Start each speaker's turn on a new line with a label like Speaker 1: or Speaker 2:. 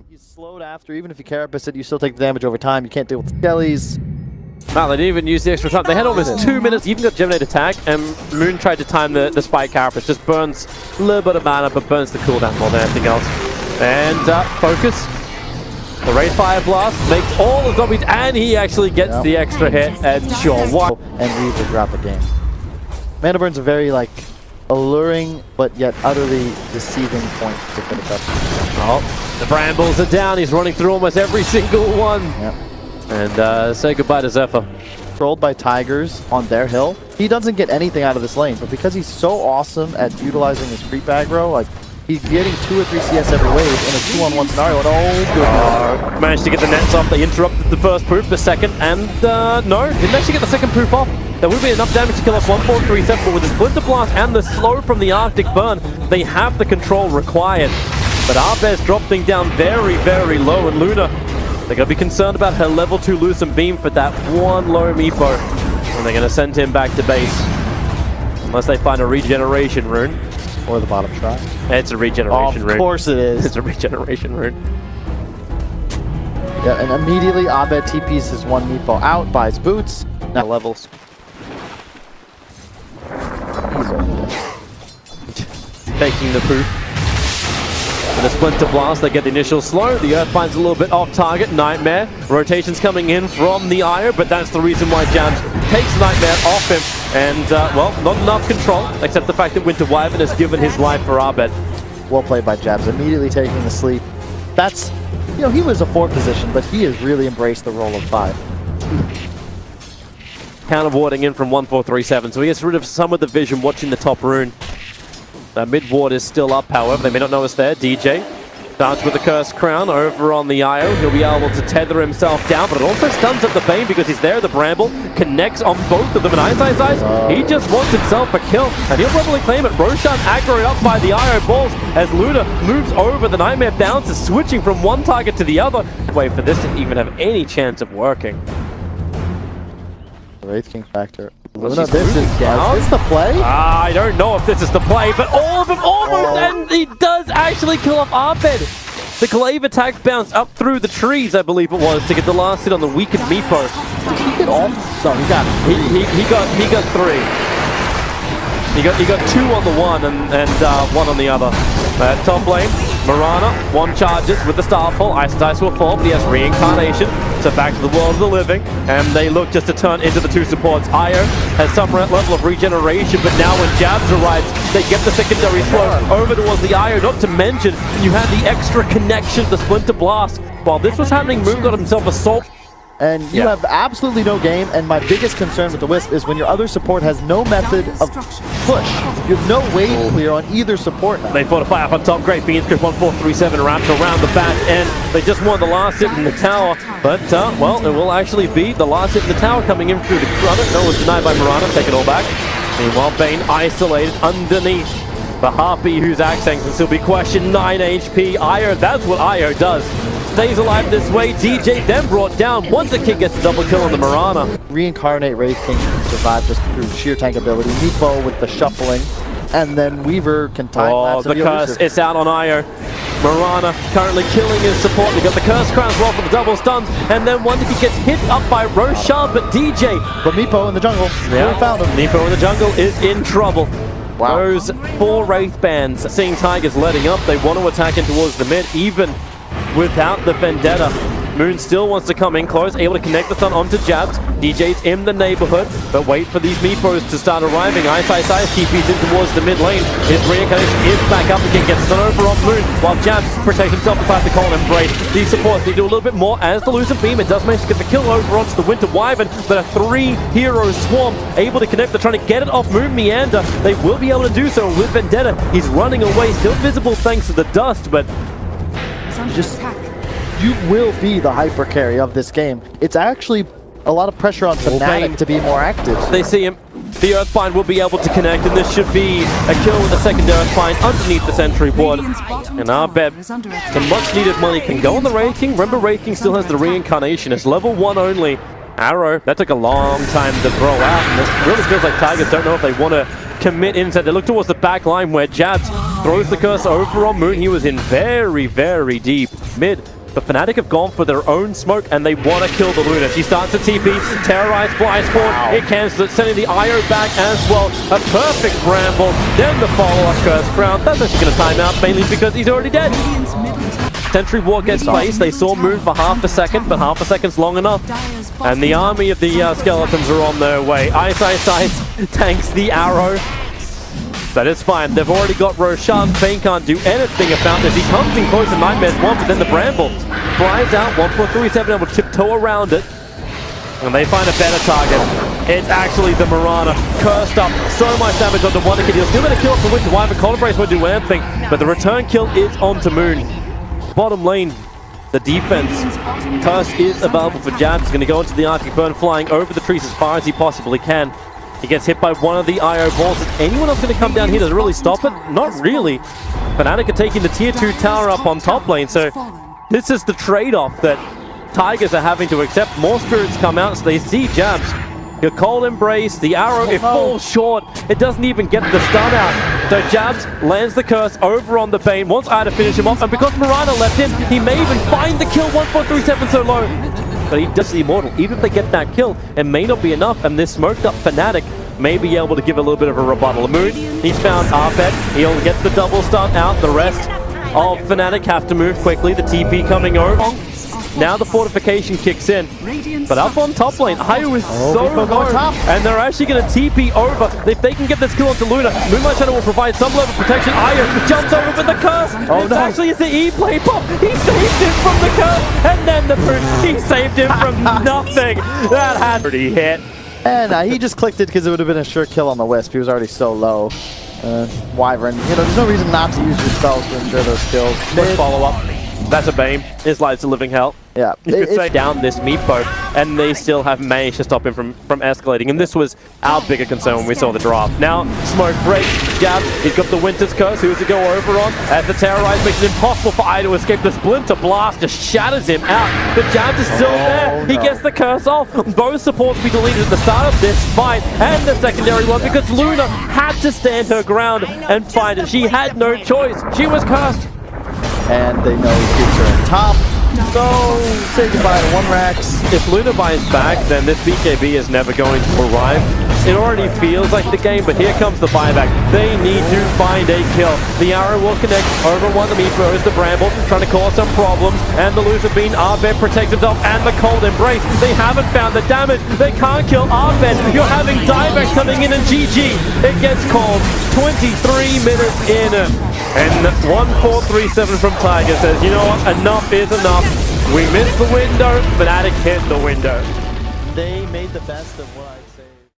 Speaker 1: He's slowed after, even if you carapace it, you still take the damage over time. You can't deal with skellies.
Speaker 2: Wow, they didn't even use the extra time. They had almost 2 minutes, even got Geminate attack, and Moon tried to time the spike carapace. Just burns a little bit of mana, but burns the cooldown more than anything else. And focus. The Wraith Fire Blast makes all the zombies, and he actually gets the extra hit, and sure, what?
Speaker 1: And leave the drop the game. Mana Burn's a very, like, alluring, but yet utterly deceiving point to finish up.
Speaker 2: Oh, the Brambles are down. He's running through almost every single one.
Speaker 1: Yep.
Speaker 2: And say goodbye to Xepher.
Speaker 1: Controlled by Tigers on their hill. He doesn't get anything out of this lane, but because he's so awesome at utilizing his creep aggro, like, he's getting 2 or 3 CS every wave in a 2-on-1 scenario, and oh, goodness.
Speaker 2: Managed to get the nets off. They interrupted the first proof, the second, and no, didn't actually get the second proof off. There would be enough damage to kill off 1-4-3-7, but with the Splinter Blast and the slow from the Arctic Burn, they have the control required. But Abed's dropping down very, very low, and Luna, they're going to be concerned about her level 2 Lucent Beam for that one low Meepo. And they're going to send him back to base. Unless they find a regeneration rune.
Speaker 1: Or the bottom try.
Speaker 2: It's a regeneration rune.
Speaker 1: Of course it is.
Speaker 2: It's a regeneration rune.
Speaker 1: Yeah, and immediately Abed TPs his one Meepo out, buys boots. Now levels.
Speaker 2: Taking the poop. With a Splinter Blast, they get the initial slow. The Earth finds a little bit off target. Nightmare. Rotations coming in from the Io, but that's the reason why JAbz takes Nightmare off him. And, well, not enough control, except the fact that Winter Wyvern has given his life for Abed.
Speaker 1: Well played by JAbz, immediately taking the sleep. That's, you know, he was a 4 position, but he has really embraced the role of 5.
Speaker 2: Counter-warding in from 1-4-3-7, so he gets rid of some of the vision watching the top rune. The mid-ward is still up, however, they may not know it's there. DJ starts with the Cursed Crown over on the Io. He'll be able to tether himself down, but it also stuns up the Bane because he's there. The Bramble connects on both of them, and iceiceice, he just wants himself a kill, and he'll probably claim it. Roshan aggroed up by the Io balls as Luna moves over. The Nightmare bounces, switching from one target to the other. Wait for this to even have any chance of working.
Speaker 1: The Wraith King factor.
Speaker 2: Well,
Speaker 1: Luna, this is the play?
Speaker 2: I don't know if this is the play, but all of them almost, and he does actually kill off Abed. The glaive attack bounced up through the trees, I believe it was, to get the last hit on the weakened Meepo.
Speaker 1: Did he get all? No, he got it.
Speaker 2: He got 3. He got 2 on the one and 1 on the other. Top lane, Mirana, 1 charges with the Starfall. iceiceice will fall, but he has Reincarnation. So back to the world of the living, and they look just to turn into the 2 supports. Io has some level of regeneration, but now when JAbz arrives, they get the secondary slow over towards the Io. Not to mention, you had the extra connection, the Splinter Blast. While this was happening, Moon got himself assault.
Speaker 1: And you have absolutely no game, and my biggest concern with the Wisp is when your other support has no method of push. You have no wave clear on either support now.
Speaker 2: They fortify up on top. Great Beans Grip 1-4-3-7 wrapped around the back end. They just won the last hit in the tower, but, well, it will actually be the last hit in the tower coming in through the front. No one's denied by Mirana. Take it all back. Meanwhile, Bane isolated underneath the Harpy, whose accent can still be questioned. 9 HP. Io, that's what Io does. Stays alive this way. DJ then brought down once the King gets a double kill on the Mirana.
Speaker 1: Reincarnate Wraith King can survive just through sheer tank ability. Meepo with the shuffling, and then Weaver can time lapse.
Speaker 2: Oh, the curse, it's out on Io. Mirana currently killing his support. They got the Curse Crowns roll for the double stuns, and then one he gets hit up by Roshan, but DJ.
Speaker 1: But Meepo in the jungle,
Speaker 2: yeah,
Speaker 1: we found him.
Speaker 2: Meepo in the jungle is in trouble.
Speaker 1: Wow.
Speaker 2: Those 4 Wraith bands, seeing Tigers letting up, they want to attack in towards the mid, even without the Vendetta. Moon still wants to come in close, able to connect the stun onto JAbz. DJ's in the neighborhood, but wait for these Meepos to start arriving. iceiceice TP's in towards the mid lane. His Reincarnation is back up again, gets stun over on Moon, while JAbz protects himself inside the Column Embrace. These supports need to do a little bit more as the Lucent Beam. It does manage to get the kill over onto the Winter Wyvern, but a 3-hero swarm able to connect. They're trying to get it off Moonmeander. They will be able to do so with Vendetta. He's running away, still visible thanks to the dust, but
Speaker 1: you will be the hyper carry of this game. It's actually a lot of pressure on Fnatic to be more active.
Speaker 2: They see him. The Earthbind will be able to connect, and this should be a kill with a second Earthbind underneath the sentry ward. And Abed, some much needed money can go on the Wraith King. Remember, Wraith King still has the Reincarnation. It's level 1 only. Arrow, that took a long time to throw out, and it really feels like Tigers don't know if they want to commit inside. They look towards the back line where JAbz throws the curse over on Moon. He was in very, very deep mid. The Fnatic have gone for their own smoke and they want to kill the Luna. She starts to TP, terrorize fly spawn. It cancels it, sending the IO back as well. A perfect bramble. Then the follow-up curse crown. That's actually going to time out, mainly because he's already dead. Sentry ward gets placed. They saw Moon for half a second, but half a second's long enough. And the army of the skeletons are on their way. iceiceice tanks the arrow. That is fine. They've already got Roshan. Fane can't do anything about this. He comes in close to Nightmare's one, but then the Bramble flies out. 1437 able to tiptoe around it. And they find a better target. It's actually the Mirana. Cursed up. So much damage onto Wonderkid. He'll still get a kill off the Winter Wyvern. Colin Brace won't do anything. But the return kill is onto Moon. Bottom lane, the defense. Curse is available for JAbz. He's going to go into the Arctic Burn, flying over the trees as far as he possibly can. He gets hit by one of the IO balls. Is anyone else going to come down here to really stop it? Not really. Fnatic are taking the tier 2 tower up on top lane, so this is the trade-off that Tigers are having to accept. More spirits come out, so they see JAbz. Your cold embrace, the arrow, it falls short. It doesn't even get the stun out. So JAbz lands the curse over on the Bane, wants I to finish him off, and because Mirana left in, he may even find the kill. 1437 so low. But he does the immortal. Even if they get that kill, it may not be enough, and this smoked up Fnatic may be able to give a little bit of a rebuttal. Moon, he's found Abed. He'll get the double stun out. The rest of Fnatic have to move quickly. The TP coming over. Now the fortification kicks in. But up on top lane, Ayu is so low, and they're actually going to TP over. If they can get this kill onto Luna, Moonlight Shadow will provide some level of protection. Ayu jumps over with the curse. Actually, it's the E-play pop. He saved him from the curse, and then the Moon, he saved him from nothing. That had pretty hit.
Speaker 1: And he just clicked it because it would have been a sure kill on the Wisp. He was already so low. Wyvern, there's no reason not to use your spells to ensure those kills.
Speaker 2: Quick follow-up. That's a Bane. His life's a living hell.
Speaker 1: Yeah.
Speaker 2: You could say down this Meepo, and they still have managed to stop him from escalating. And this was our bigger concern when we saw the draft. Now, smoke break. JAbz, he's got the Winter's Curse. Who's to go over on? As the Terrorize makes it impossible for I to escape. The Splinter Blast just shatters him out. But JAbz is still there. He gets the curse off. Both supports be deleted at the start of this fight, and the secondary one, because Luna had to stand her ground and fight it. She had no choice. She was cursed.
Speaker 1: And they know he keeps her in top. So, say goodbye to 1Rax.
Speaker 2: If Luna buys back, then this BKB is never going to arrive. It already feels like the game, but here comes the buyback. They need to find a kill. The arrow will connect over one of the Meepo is the Bramble, trying to cause some problems. And the loser being Abed protects himself, and the cold embrace. They haven't found the damage. They can't kill Abed. You're having dieback coming in, and GG. It gets called 23 minutes in. And 1437 from Tiger says, you know what, enough is enough. We missed the window, Fnatic hit the window.
Speaker 1: They made the best of what I